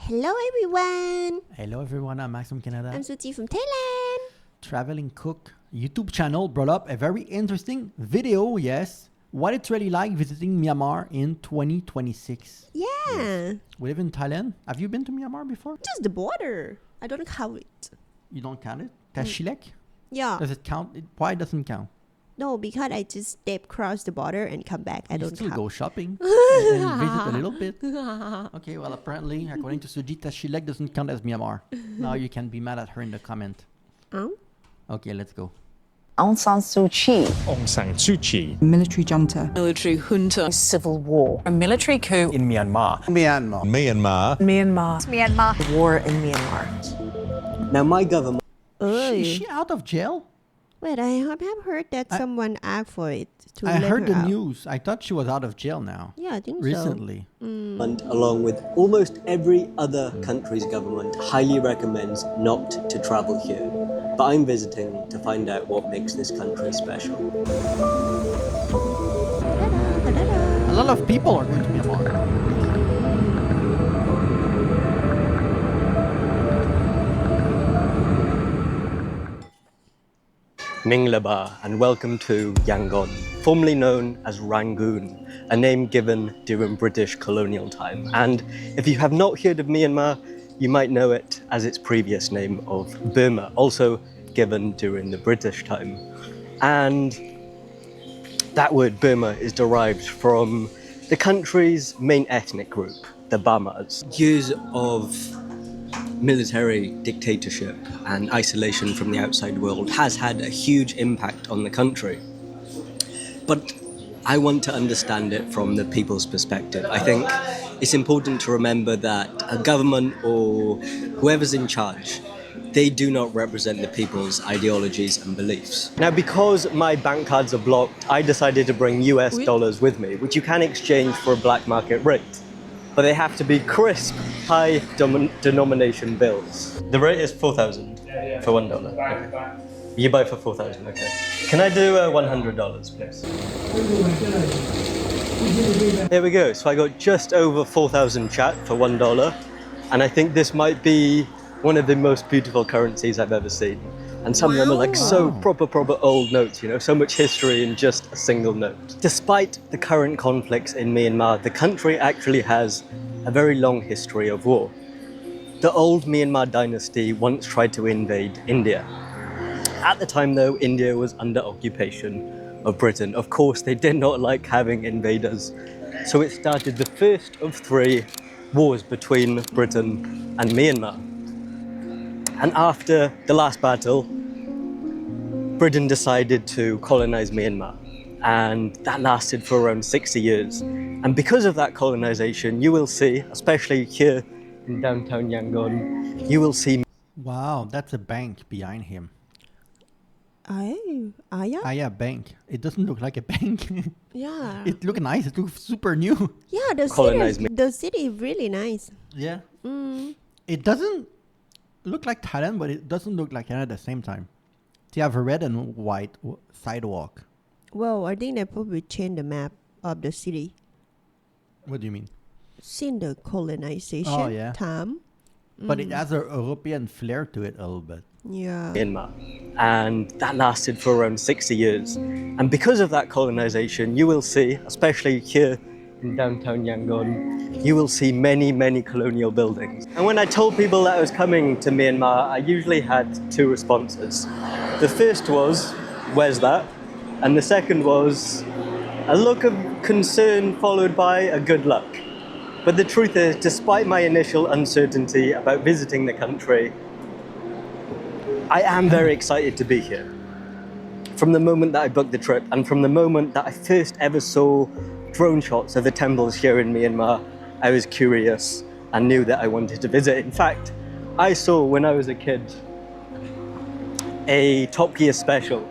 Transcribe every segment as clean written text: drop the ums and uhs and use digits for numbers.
Hello everyone! Hello everyone, I'm Max from Canada. I'm Suji from Thailand. Traveling Cook YouTube channel brought up a very interesting video, yes. What it's really like visiting Myanmar in 2026. Yeah, Yes. We live in Thailand. Have you been to Myanmar before? just the border. I don't count it. You don't count it? Tashilek? Yeah, Does it count? Why doesn't it count? no, because I just step cross the border and come back. I You don't still count. go shopping and visit a little bit. Okay, well apparently, according to Suji, Tashilek doesn't count as Myanmar. Now you can be mad at her in the comment. Okay, let's go. Aung San Suu Kyi, Aung San Suu Kyi. military junta, military junta, civil war, a military coup In Myanmar. Myanmar. war in Myanmar. Now, my government. Oy. Is she out of jail? Wait, I have heard that someone asked for it to I let heard her the out. news. I thought she was out of jail now. Yeah, I think Recently. Along with almost every other country's government, highly recommends not to travel here. But I'm visiting to find out what makes this country special. so. Ta-da. A lot of people are going to Myanmar. Ninglaba, and welcome to Yangon, formerly known as Rangoon, a name given during British colonial time. And if you have not heard of Myanmar, you might know it as its previous name of Burma, also given during the British time. And that word Burma is derived from the country's main ethnic group, the Bamas. Years of military dictatorship and isolation from the outside world has had a huge impact on the country. But I want to understand it from the people's perspective. I think it's important to remember that a government or whoever's in charge, they do not represent the people's ideologies and beliefs. Now, because my bank cards are blocked, I decided to bring US dollars with me, which you can exchange for a black market rate. But they have to be crisp, high denomination bills. The rate is 4,000 for $1. Okay. You buy for 4,000, okay. Can I do $100, please? There we go. So I got just over 4,000 chat for $1, and I think this might be one of the most beautiful currencies I've ever seen. And some of them are like so proper old notes, you know, so much history in just a single note. Despite the current conflicts in Myanmar, the country actually has a very long history of war. The old Myanmar dynasty once tried to invade India. At the time though, India was under occupation of Britain. Of course, they did not like having invaders. So it started the first of 3 wars between Britain and Myanmar. And after the last battle, Britain decided to colonize Myanmar, and that lasted for around 60 years. And because of that colonization, you will see, especially here in downtown Yangon, you will see. Wow, that's a bank behind him. Oh, yeah? Ah, yeah, bank. It doesn't look like a bank. Yeah. It looks nice. It looks super new. Yeah, Colonize the city is really nice. Yeah. It doesn't look like Thailand, but it doesn't look like Canada at the same time. They have a red and white sidewalk. Well, I think they probably changed the map of the city What do you mean? since the colonization time. But it has a European flair to it a little bit. Yeah. Myanmar, and that lasted for around 60 years. And because of that colonization, you will see, especially here in downtown Yangon, you will see many colonial buildings. And when I told people that I was coming to Myanmar, I usually had 2 responses. The first was, "Where's that?" And the second was a look of concern followed by a good luck. But the truth is, despite my initial uncertainty about visiting the country, I am very excited to be here. From the moment that I booked the trip and from the moment that I first ever saw drone shots of the temples here in Myanmar, I was curious and knew that I wanted to visit. In fact, I saw when I was a kid a Top Gear special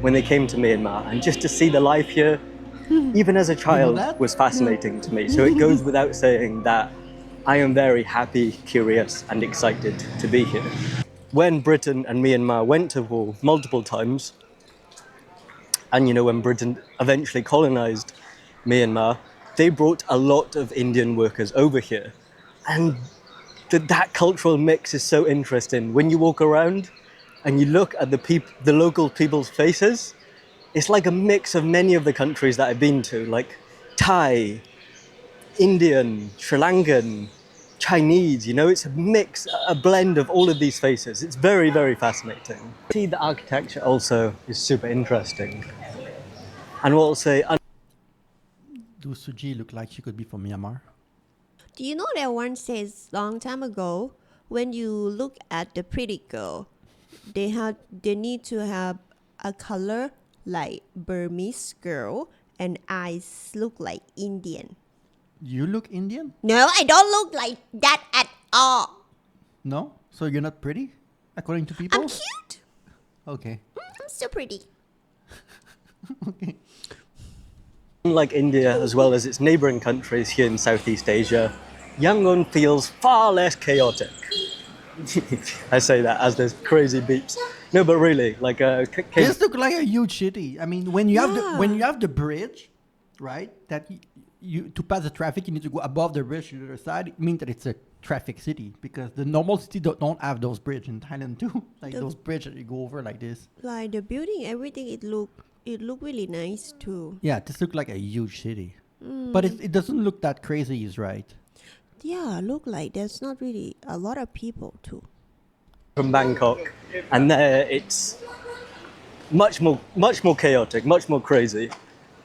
when they came to Myanmar, and just to see the life here, even as a child, was fascinating to me. So it goes without saying that I am very happy, curious, and excited to be here. When Britain and Myanmar went to war multiple times, and when Britain eventually colonized Myanmar, they brought a lot of Indian workers over here. And that cultural mix is so interesting. When you walk around and you look at the local people's faces, it's like a mix of many of the countries that I've been to, like Thai, Indian, Sri Lankan, Chinese. You know, it's a mix, a blend of all of these faces. It's very, very fascinating. See, the architecture also is super interesting. And we'll say, Do Suji look like she could be from Myanmar? Do you know that one says long time ago, when you look at the pretty girl, they need to have a color like Burmese girl and eyes look like Indian. You look Indian? No, I don't look like that at all. No? So you're not pretty, according to people? I'm cute. Okay. I'm still pretty. Okay. unlike India as well as its neighboring countries here in Southeast Asia, Yangon feels far less chaotic. I say that as there's crazy beeps. No, but really, like This look like a huge city. I mean, when you have Yeah. when you have the bridge, right? That you to pass the traffic, you need to go above the bridge to the other side. It means that it's a traffic city because the normal city don't have those bridges in Thailand too. Like The- those bridges that you go over like this. Like the building, everything, it look really nice too. Yeah, this look like a huge city, but it doesn't look that crazy. Is right. Yeah, look like there's not really a lot of people too. from Bangkok, and there it's much more chaotic, much more crazy.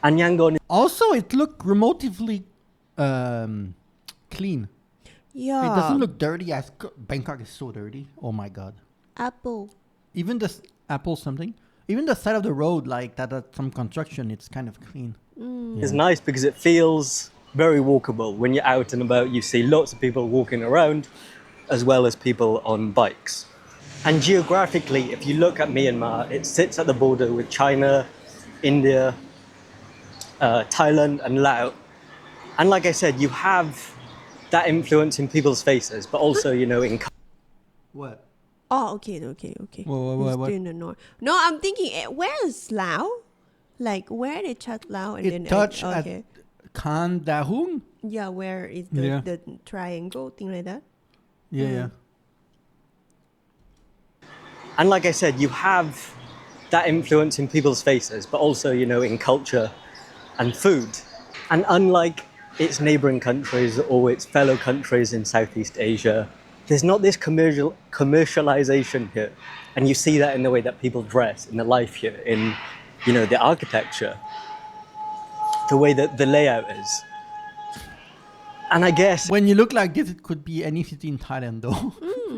And Yangon Also, it looked remotely clean. Yeah. It doesn't look dirty as Bangkok is so dirty. Oh my god. Apple. Even the Apple something, even the side of the road like that, some construction, it's kind of clean. is nice because it feels very walkable. When you're out and about, you see lots of people walking around, as well as people on bikes. And geographically, if you look at Myanmar, it sits at the border with China, India, Thailand, and Laos. And like I said, you have that influence in people's faces, but also, you know, in What? Oh, okay. What? It's still in the north. No, I'm thinking, where is Laos? Like, where they touch Laos and then... It touched okay. at Khan Dahung. Yeah, where is Yeah. the triangle, thing like that? Yeah. And like I said, you have that influence in people's faces, but also, you know, in culture and food. And unlike its neighboring countries or its fellow countries in Southeast Asia, there's not this commercialization here. And you see that in the way that people dress, in the life here, in, you know, the architecture, the way that the layout is. And I guess When you look like this, it could be any city in Thailand, though.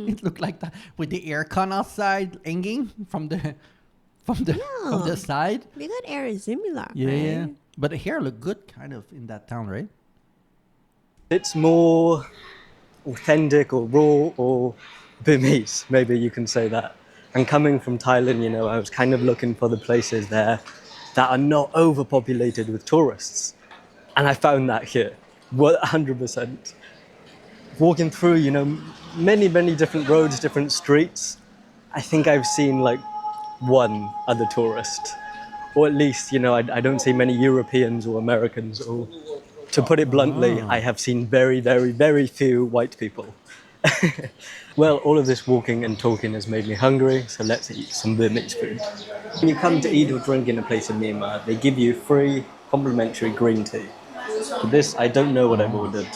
It looked like that with the aircon outside hanging from the side. Because air is similar, Yeah, right? yeah. But the hair looked good, kind of, in that town, right? it's more authentic or raw or Burmese, maybe you can say that. And coming from Thailand, you know, I was kind of looking for the places there that are not overpopulated with tourists. And I found that here, 100%. Walking through, you know, many different roads, different streets, I think I've seen like one other tourist. Or at least, you know, I don't see many Europeans or Americans, or to put it bluntly, I have seen very few white people. Well, all of this walking and talking has made me hungry, so let's eat some Burmese food. When you come to eat or drink in a place in Myanmar, they give you free complimentary green tea. For this, I don't know what I've ordered.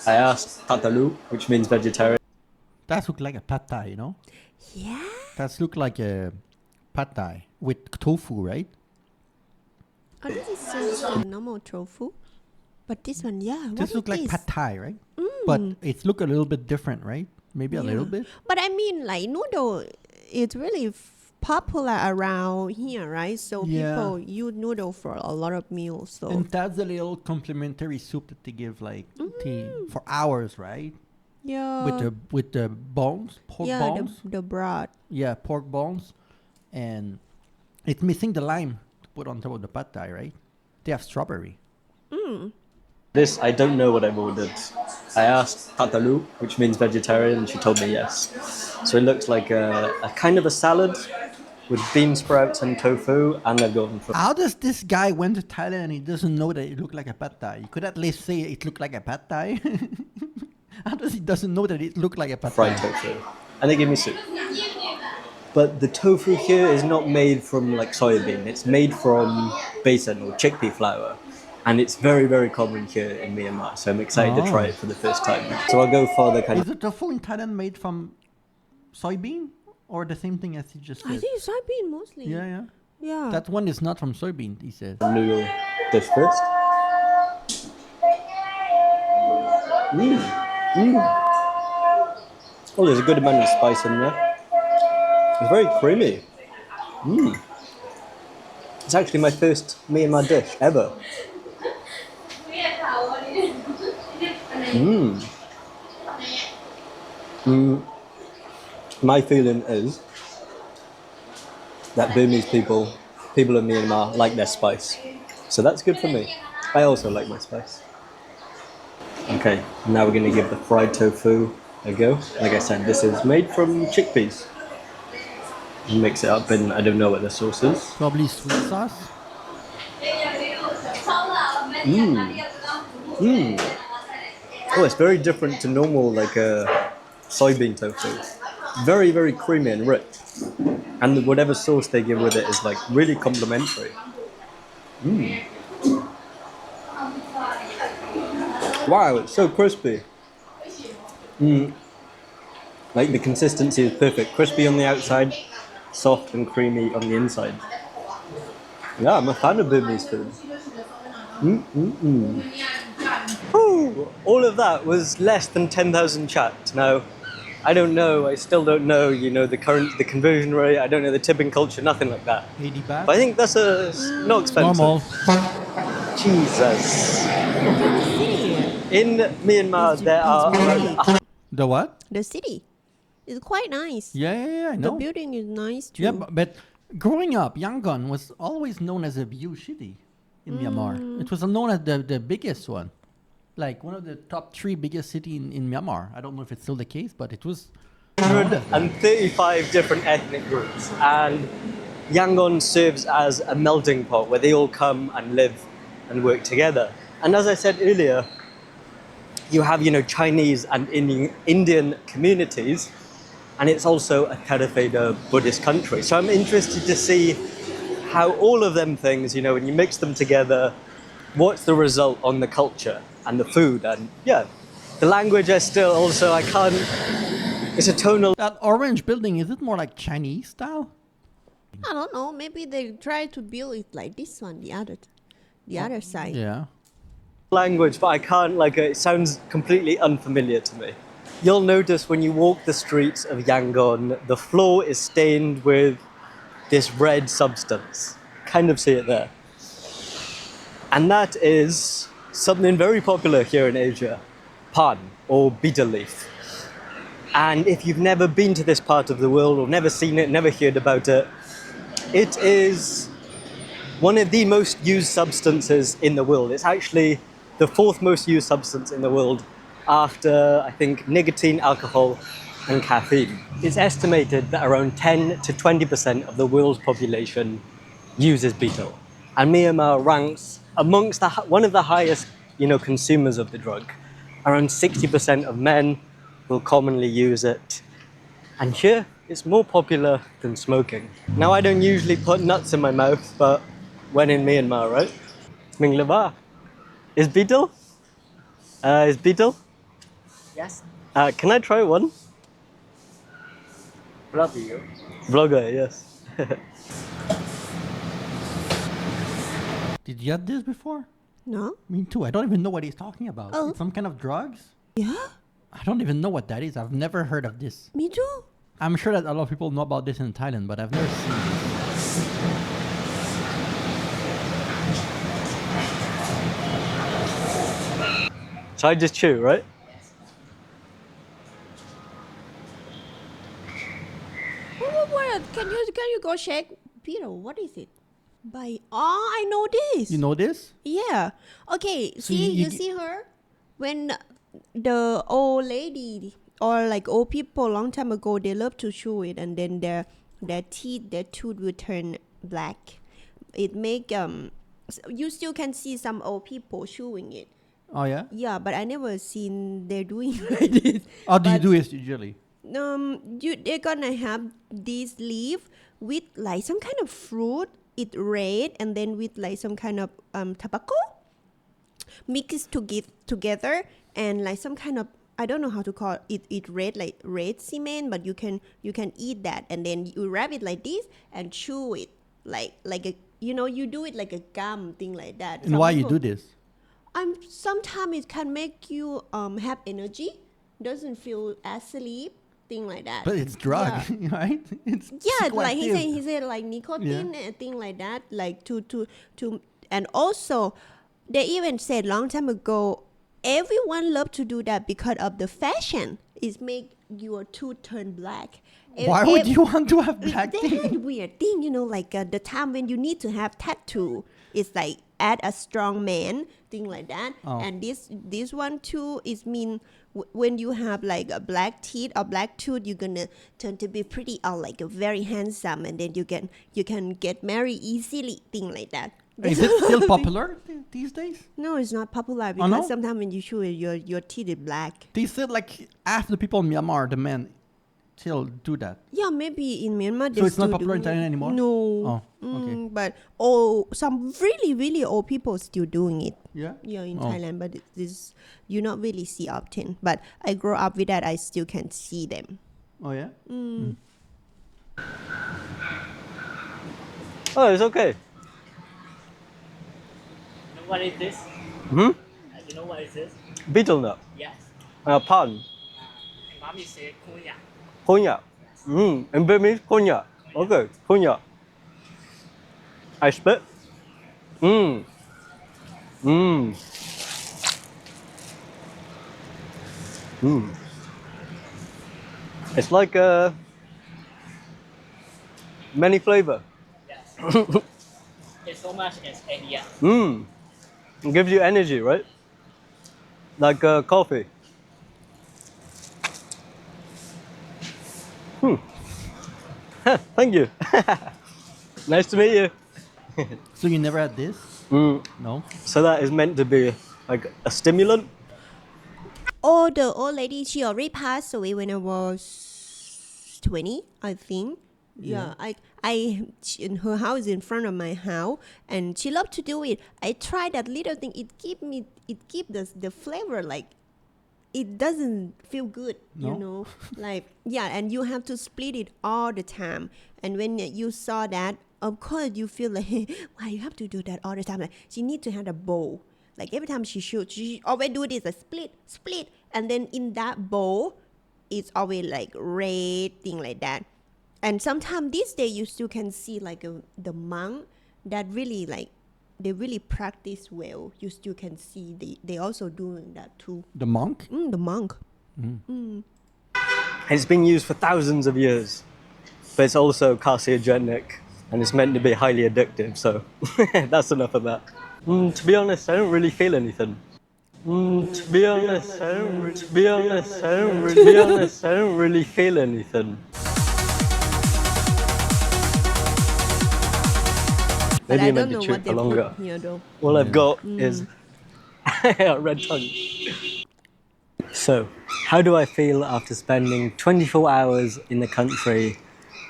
I asked Patalu, which means vegetarian. That looked like a pad thai, you know? Yeah. That looked like a pad thai with tofu, right? Oh, this is just a normal tofu. But this one, yeah. This what looked is like this? pad thai, right? But it looked a little bit different, right? Maybe a little Yeah. bit. But I mean, like, noodle, it's really popular around here, right? So Yeah. people use noodle for a lot of meals. So And that's the little complimentary soup that they give, like tea for hours, right? yeah, With the bones, pork yeah, bones. the broth. Yeah, pork bones, and it's missing the lime to put on top of the pad thai, right? They have strawberry. This, I don't know what I've ordered. I asked Patalu, which means vegetarian, and she told me yes. So it looks like a kind of a salad with bean sprouts and tofu, and they're going for How does this guy went to Thailand and he doesn't know that it looked like a pad thai? You could at least say it looked like a pad thai. How does he doesn't know that it looked like a pad Fried thai? tofu. And they give me soup. But the tofu here is not made from like soybean. It's made from besan or chickpea flour. And it's very, very common here in Myanmar. So I'm excited to try it for the first time. So I'll go for the kind Is of... the tofu in Thailand made from soybean or the same thing as he just I said? think it's soybean mostly. Yeah, yeah. Yeah. That one is not from soybean, he says. noodle dish first. Oh, there's a good amount of spice in there. It's very creamy. It's actually my first Myanmar dish ever. My feeling is that Burmese people in Myanmar like their spice. So that's good for me. I also like my spice. Okay, now we're going to give the fried tofu a go. Like I said, this is made from chickpeas. Mix it up and I don't know what the sauce is. Probably sweet sauce. Oh, it's very different to normal like soybean tofu. Very, very creamy and rich. And whatever sauce they give with it is like really complimentary. Wow, it's so crispy. Like the consistency is perfect. Crispy on the outside, soft and creamy on the inside. Yeah, I'm a fan of Burmese food. Ooh, all of that was less than 10,000 kyat. Now, I don't know, I still don't know, the conversion rate, I don't know the tipping culture, nothing like that. 80 baht. But I think that's not expensive. Normal. Jesus. In Myanmar, there are around The what? The city is quite nice. Yeah, I The know. building is nice too. Yeah, but growing up, Yangon was always known as a view city in Myanmar. It was known as the biggest one. Like one of the top 3 biggest city in Myanmar. I don't know if it's still the case, but it was. 135 different ethnic groups, and Yangon serves as a melting pot where they all come and live and work together. And as I said earlier, you have Chinese and Indian communities, and it's also a Theravada Buddhist country. So I'm interested to see how all of them things, when you mix them together, what's the result on the culture and the food, and the language I can't. It's a tonal. That orange building, is it more like Chinese style? I don't know. Maybe they try to build it like this one, the other side. Yeah. Language, but I can't, it sounds completely unfamiliar to me. You'll notice when you walk the streets of Yangon, the floor is stained with this red substance. Kind of see it there. And that is something very popular here in Asia, pan or betel leaf. And if you've never been to this part of the world or never seen it, never heard about it, it is one of the most used substances in the world. It's actually the 4th most used substance in the world after, I think, nicotine, alcohol, and caffeine. It's estimated that around 10 to 20% of the world's population uses betel. And Myanmar ranks amongst one of the highest, consumers of the drug. Around 60% of men will commonly use it. And here, it's more popular than smoking. Now, I don't usually put nuts in my mouth, but when in Myanmar, right? Ming Lava. Is betel? Is betel? Yes. Can I try one? Vlogger. Vlogger, yes. Did you have this before? No? Me too. I don't even know what he's talking about. Oh. It's some kind of drugs? Yeah? I don't even know what that is. I've never heard of this. Me too. I'm sure that a lot of people know about this in Thailand, but I've never seen it. So I just chew, right? What? Can you go check? Peter, what is it? I know this. You know this? Yeah. Okay. So See, you you see her when the old lady or like old people long time ago, they love to chew it, and then their tooth will turn black. It make you still can see some old people chewing it, Oh yeah. Yeah, but I never seen they're doing like this. How do you But, do it usually? they're gonna have this leaf with like some kind of fruit. It red and then with like some kind of tobacco mixed together and like some kind of I don't know how to call it. It red like red cement, but you can eat that and then you wrap it like this and chew it like a you do it like a gum thing like that. And why you do this? Sometimes it can make you have energy, doesn't feel asleep, thing like that. But it's drug, Yeah. right? It's Yeah, like psychoactive. he said like nicotine and thing like that, like to and also they even said long time ago, everyone love to do that because of the fashion. It make your tooth turn black. Why would you want to have black They teeth? had weird thing, like the time when you need to have tattoo, it's like add a strong man, thing like that. Oh. And this one too is mean when you have like a black teeth or black tooth, you're gonna turn to be pretty or like a very handsome, and then you can get married easily, thing like that. Is it still popular these days? No, it's not popular because no? sometimes when you show it, your teeth is black. They said like half the people in Myanmar, the men, still do that. Yeah, maybe in Myanmar they So it's not still popular in doing Thailand it. anymore? No. Oh, okay. But some really really old people still doing it. Yeah. Yeah, in Oh. Thailand, but this you not really see often. But I grew up with that. I still can see them. Oh yeah. Oh, it's okay. What is this? Hmm? You know what is this? Betel nut. Yes. Pan. Mommy said kunya. Cognac. In Burmese, cognac. Okay, cognac. I spit. It's like many flavor. Yes. It's so much as India. It gives you energy, right? Like coffee. Thank you. Nice to meet you. So you never had this? No. So that is meant to be like a stimulant. Oh, the old lady, she already passed away when I was 20, I think. Yeah, in her house in front of my house, and she loved to do it. I tried that little thing. It keep the flavor like. It doesn't feel good, No? like and you have to split it all the time. And when you saw that, of course you feel like why you have to do that all the time. Like she need to have a bowl. Like every time she always do this, a split, and then in that bowl, it's always like red thing like that. And sometimes these days you still can see like the monk that really like they really practice well. You still can see they also doing that too. The monk? The monk. It's been used for thousands of years, but it's also carcinogenic and it's meant to be highly addictive. So that's enough of that. To be honest, I don't really feel anything. To be honest, I don't really feel anything. But Maybe I you don't meant know to chew what it they for longer. put here though. All I've got is a red tongue. So, how do I feel after spending 24 hours in the country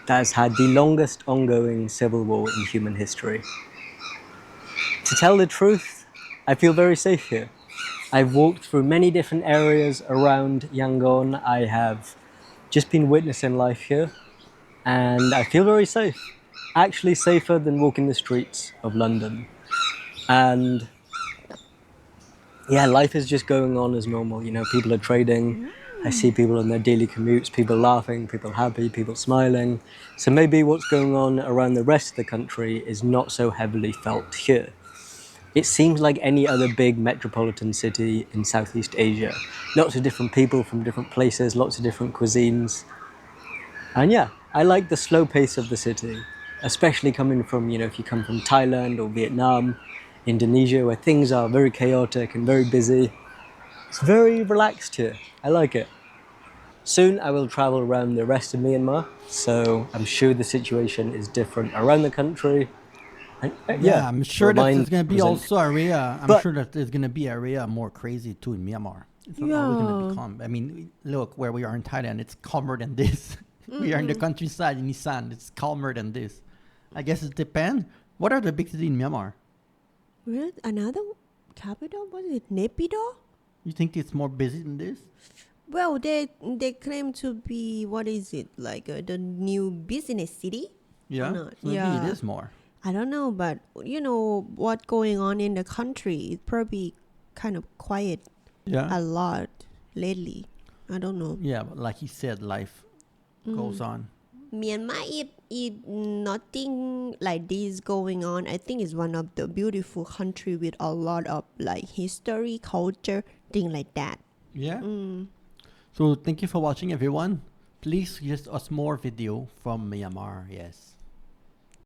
that has had the longest ongoing civil war in human history? To tell the truth, I feel very safe here. I've walked through many different areas around Yangon. I have just been witnessing life here, and I feel very safe. Actually safer than walking the streets of London. And yeah, life is just going on as normal. People are trading. I see people on their daily commutes, people laughing, people happy, people smiling. So maybe what's going on around the rest of the country is not so heavily felt here. It seems like any other big metropolitan city in Southeast Asia. Lots of different people from different places, lots of different cuisines. And yeah, I like the slow pace of the city, especially coming from, if you come from Thailand or Vietnam, Indonesia, where things are very chaotic and very busy. It's very relaxed here. I like it. Soon I will travel around the rest of Myanmar, so I'm sure the situation is different around the country. Yeah, I'm sure that Remind- there's gonna be present- also area. I'm But- sure that there's gonna be area more crazy too in Myanmar. It's not always gonna Yeah. become. I mean, look where we are in Thailand. It's calmer than this. We are in the countryside in Isan. It's calmer than this. I guess it depends. What are the big cities in Myanmar? Where another capital? Was it Naypyidaw? You think it's more busy than this? Well, they claim to be, what is it, like the new business city? Yeah, not? maybe Yeah. it is more. I don't know, but you know what going on in the country. It's probably kind of quiet Yeah, a lot lately. I don't know. yeah. But like he said, life goes on. Myanmar, if nothing like this going on, I think it's one of the beautiful country with a lot of like history, culture, thing like that. Yeah. So thank you for watching, everyone. Please suggest us more video from Myanmar. Yes.